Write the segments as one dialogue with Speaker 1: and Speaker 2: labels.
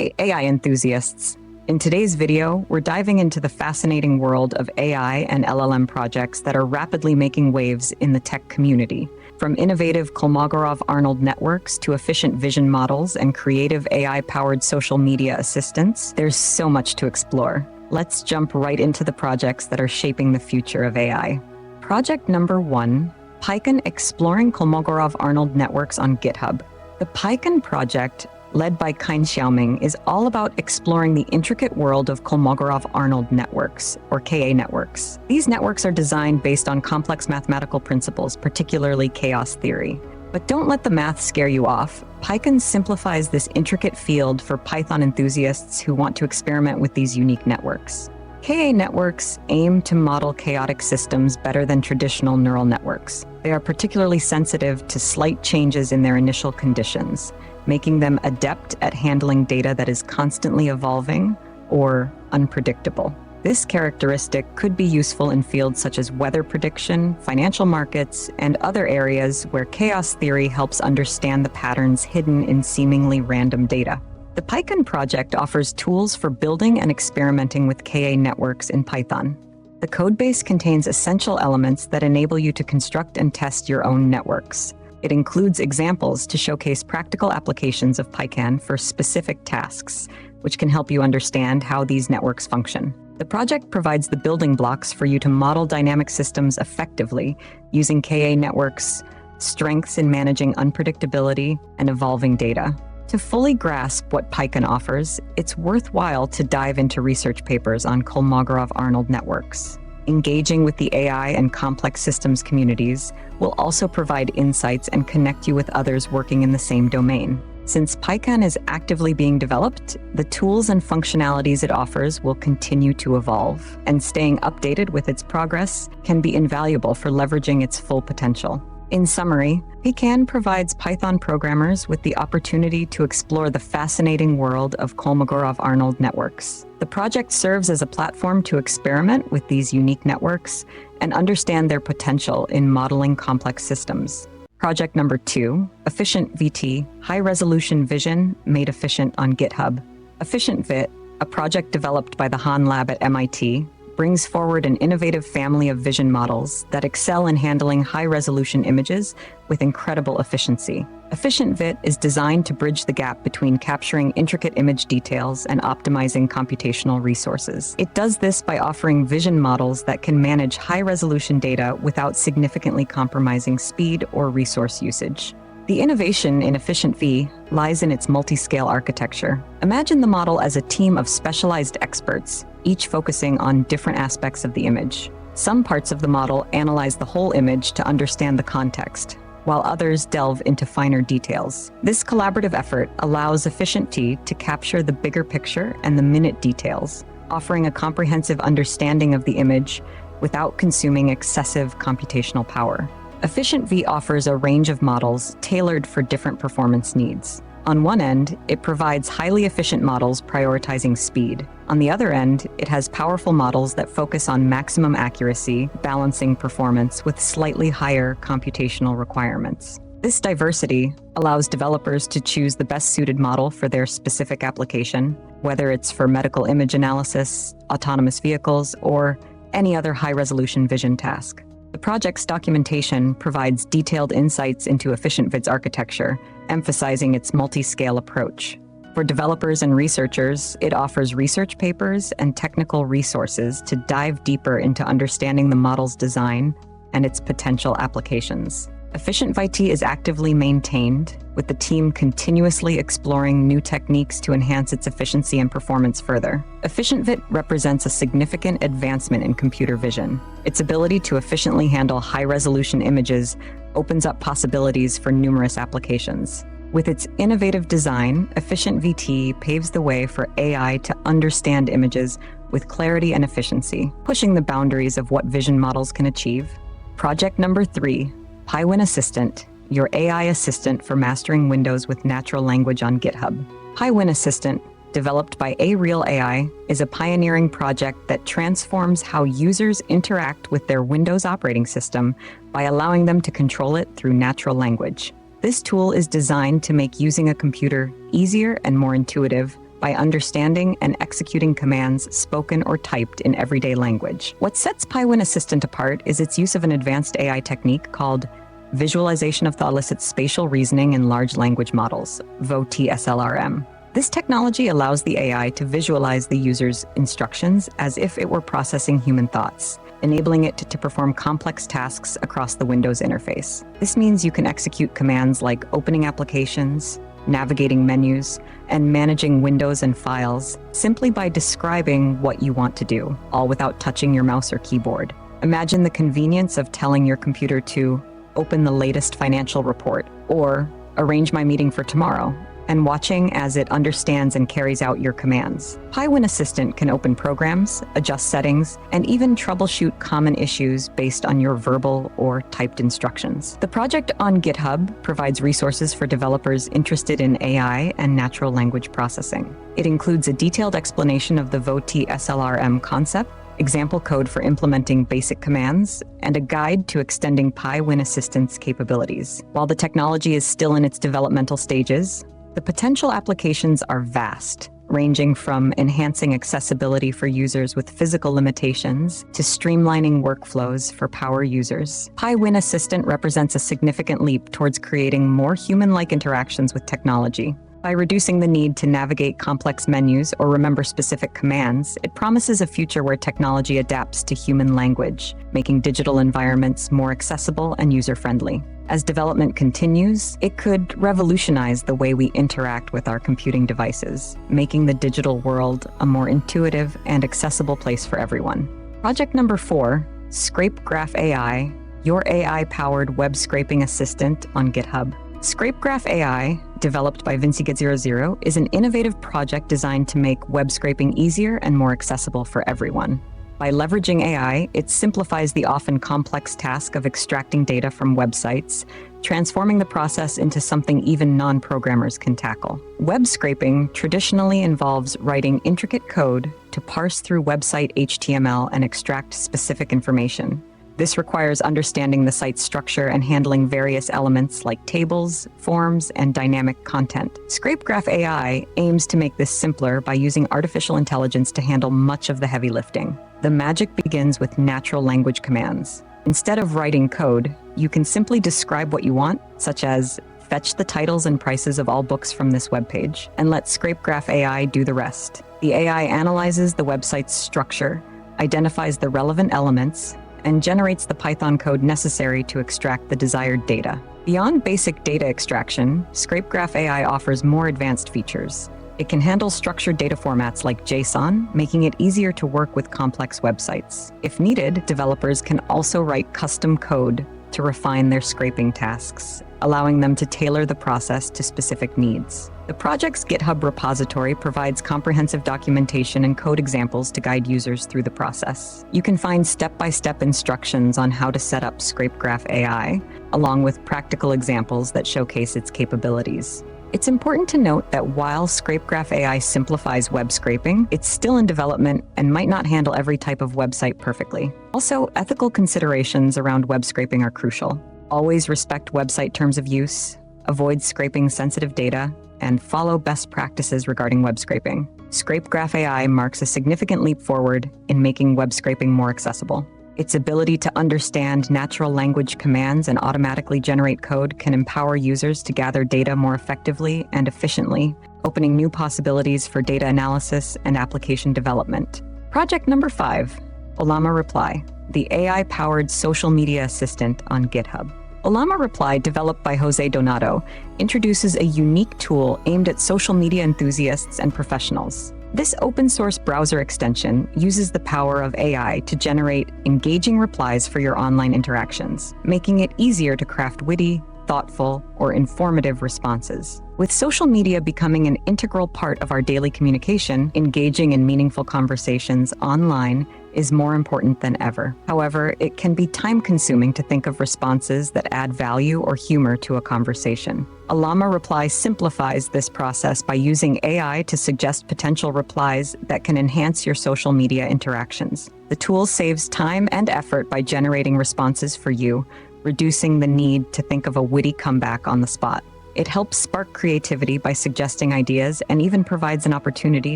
Speaker 1: Hey, AI enthusiasts! In today's video, we're diving into the fascinating world of AI and LLM projects that are rapidly making waves in the tech community. From innovative Kolmogorov-Arnold networks to efficient vision models and creative AI-powered social media assistants, there's so much to explore. Let's jump right into the projects that are shaping the future of AI. Project number 1, Pykan Exploring Kolmogorov-Arnold Networks on GitHub. The Pykan project, led by Kind Xiaoming, is all about exploring the intricate world of Kolmogorov-Arnold networks, or KA networks. These networks are designed based on complex mathematical principles, particularly chaos theory. But don't let the math scare you off. Pykan simplifies this intricate field for Python enthusiasts who want to experiment with these unique networks. KA networks aim to model chaotic systems better than traditional neural networks. They are particularly sensitive to slight changes in their initial conditions, making them adept at handling data that is constantly evolving or unpredictable. This characteristic could be useful in fields such as weather prediction, financial markets, and other areas where chaos theory helps understand the patterns hidden in seemingly random data. The Pykan project offers tools for building and experimenting with KA networks in Python. The codebase contains essential elements that enable you to construct and test your own networks. It includes examples to showcase practical applications of Pykan for specific tasks, which can help you understand how these networks function. The project provides the building blocks for you to model dynamic systems effectively using KA networks' strengths in managing unpredictability and evolving data. To fully grasp what Pykan offers, it's worthwhile to dive into research papers on Kolmogorov-Arnold networks. Engaging with the AI and complex systems communities will also provide insights and connect you with others working in the same domain. Since Pykan is actively being developed, the tools and functionalities it offers will continue to evolve, and staying updated with its progress can be invaluable for leveraging its full potential. In summary, Pykan provides Python programmers with the opportunity to explore the fascinating world of Kolmogorov-Arnold networks. The project serves as a platform to experiment with these unique networks and understand their potential in modeling complex systems. Project number 2, EfficientViT, High-Resolution Vision Made Efficient on GitHub. EfficientViT, a project developed by the Han Lab at MIT, brings forward an innovative family of vision models that excel in handling high-resolution images with incredible efficiency. EfficientViT is designed to bridge the gap between capturing intricate image details and optimizing computational resources. It does this by offering vision models that can manage high-resolution data without significantly compromising speed or resource usage. The innovation in EfficientViT lies in its multi-scale architecture. Imagine the model as a team of specialized experts, each focusing on different aspects of the image. Some parts of the model analyze the whole image to understand the context, while others delve into finer details. This collaborative effort allows EfficientViT to capture the bigger picture and the minute details, offering a comprehensive understanding of the image without consuming excessive computational power. EfficientViT offers a range of models tailored for different performance needs. On one end, it provides highly efficient models prioritizing speed. On the other end, it has powerful models that focus on maximum accuracy, balancing performance with slightly higher computational requirements. This diversity allows developers to choose the best-suited model for their specific application, whether it's for medical image analysis, autonomous vehicles, or any other high-resolution vision task. The project's documentation provides detailed insights into EfficientViT's architecture, emphasizing its multi-scale approach. For developers and researchers, it offers research papers and technical resources to dive deeper into understanding the model's design and its potential applications. EfficientViT is actively maintained, with the team continuously exploring new techniques to enhance its efficiency and performance further. EfficientViT represents a significant advancement in computer vision. Its ability to efficiently handle high-resolution images opens up possibilities for numerous applications. With its innovative design, EfficientViT paves the way for AI to understand images with clarity and efficiency, pushing the boundaries of what vision models can achieve. Project number 3, PyWinAssistant, your AI assistant for mastering Windows with natural language on GitHub. PyWinAssistant, developed by Real AI, is a pioneering project that transforms how users interact with their Windows operating system by allowing them to control it through natural language. This tool is designed to make using a computer easier and more intuitive by understanding and executing commands spoken or typed in everyday language. What sets PyWinAssistant apart is its use of an advanced AI technique called Visualization of Thought-Elicit Spatial Reasoning in Large Language Models, VoT SLRM. This technology allows the AI to visualize the user's instructions as if it were processing human thoughts, enabling it to perform complex tasks across the Windows interface. This means you can execute commands like opening applications, navigating menus, and managing windows and files simply by describing what you want to do, all without touching your mouse or keyboard. Imagine the convenience of telling your computer to open the latest financial report or arrange my meeting for tomorrow, and watching as it understands and carries out your commands. PyWinAssistant can open programs, adjust settings, and even troubleshoot common issues based on your verbal or typed instructions. The project on GitHub provides resources for developers interested in AI and natural language processing. It includes a detailed explanation of the VoT SLRM concept, example code for implementing basic commands, and a guide to extending PyWinAssistant's capabilities. While the technology is still in its developmental stages, the potential applications are vast, ranging from enhancing accessibility for users with physical limitations to streamlining workflows for power users. PyWinAssistant represents a significant leap towards creating more human-like interactions with technology. By reducing the need to navigate complex menus or remember specific commands, it promises a future where technology adapts to human language, making digital environments more accessible and user-friendly. As development continues, it could revolutionize the way we interact with our computing devices, making the digital world a more intuitive and accessible place for everyone. Project number 4, ScrapeGraphAI, your AI-powered web scraping assistant on GitHub. ScrapeGraphAI, developed by VinciGit00, is an innovative project designed to make web scraping easier and more accessible for everyone. By leveraging AI, it simplifies the often complex task of extracting data from websites, transforming the process into something even non-programmers can tackle. Web scraping traditionally involves writing intricate code to parse through website HTML and extract specific information. This requires understanding the site's structure and handling various elements like tables, forms, and dynamic content. ScrapeGraphAI aims to make this simpler by using artificial intelligence to handle much of the heavy lifting. The magic begins with natural language commands. Instead of writing code, you can simply describe what you want, such as fetch the titles and prices of all books from this webpage, and let ScrapeGraphAI do the rest. The AI analyzes the website's structure, identifies the relevant elements, and generates the Python code necessary to extract the desired data. Beyond basic data extraction, ScrapeGraphAI offers more advanced features. It can handle structured data formats like JSON, making it easier to work with complex websites. If needed, developers can also write custom code to refine their scraping tasks, allowing them to tailor the process to specific needs. The project's GitHub repository provides comprehensive documentation and code examples to guide users through the process. You can find step-by-step instructions on how to set up ScrapeGraphAI, along with practical examples that showcase its capabilities. It's important to note that while ScrapeGraphAI simplifies web scraping, it's still in development and might not handle every type of website perfectly. Also, ethical considerations around web scraping are crucial. Always respect website terms of use, avoid scraping sensitive data, and follow best practices regarding web scraping. ScrapeGraphAI marks a significant leap forward in making web scraping more accessible. Its ability to understand natural language commands and automatically generate code can empower users to gather data more effectively and efficiently, opening new possibilities for data analysis and application development. Project number 5, ollama-reply, the AI-powered social media assistant on GitHub. Ollama-reply, developed by Jose Donato, introduces a unique tool aimed at social media enthusiasts and professionals. This open-source browser extension uses the power of AI to generate engaging replies for your online interactions, making it easier to craft witty, thoughtful, or informative responses. With social media becoming an integral part of our daily communication, engaging in meaningful conversations online is more important than ever. However, it can be time-consuming to think of responses that add value or humor to a conversation. Ollama-reply simplifies this process by using AI to suggest potential replies that can enhance your social media interactions. The tool saves time and effort by generating responses for you, reducing the need to think of a witty comeback on the spot. It helps spark creativity by suggesting ideas and even provides an opportunity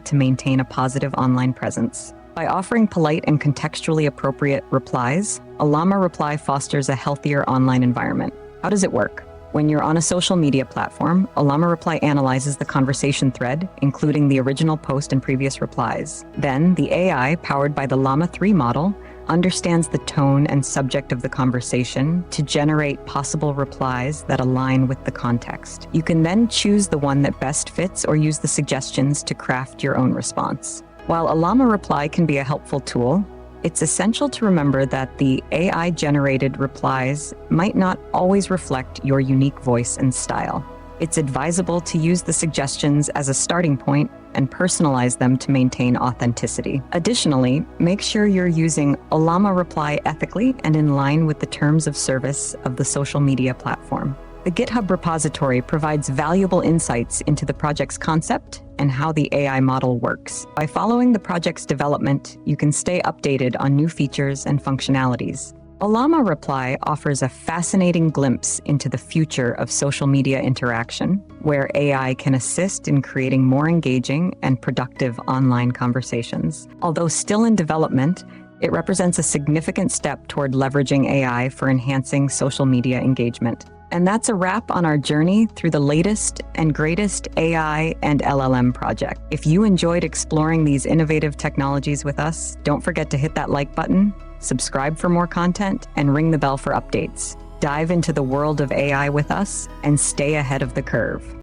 Speaker 1: to maintain a positive online presence. By offering polite and contextually appropriate replies, ollama-reply fosters a healthier online environment. How does it work? When you're on a social media platform, ollama-reply analyzes the conversation thread, including the original post and previous replies. Then, the AI, powered by the Llama 3 model, understands the tone and subject of the conversation to generate possible replies that align with the context. You can then choose the one that best fits or use the suggestions to craft your own response. While ollama-reply can be a helpful tool, it's essential to remember that the AI-generated replies might not always reflect your unique voice and style. It's advisable to use the suggestions as a starting point and personalize them to maintain authenticity. Additionally, make sure you're using ollama-reply ethically and in line with the terms of service of the social media platform. The GitHub repository provides valuable insights into the project's concept and how the AI model works. By following the project's development, you can stay updated on new features and functionalities. Ollama-reply offers a fascinating glimpse into the future of social media interaction, where AI can assist in creating more engaging and productive online conversations. Although still in development, it represents a significant step toward leveraging AI for enhancing social media engagement. And that's a wrap on our journey through the latest and greatest AI and LLM project. If you enjoyed exploring these innovative technologies with us, don't forget to hit that like button, subscribe for more content, and ring the bell for updates. Dive into the world of AI with us and stay ahead of the curve.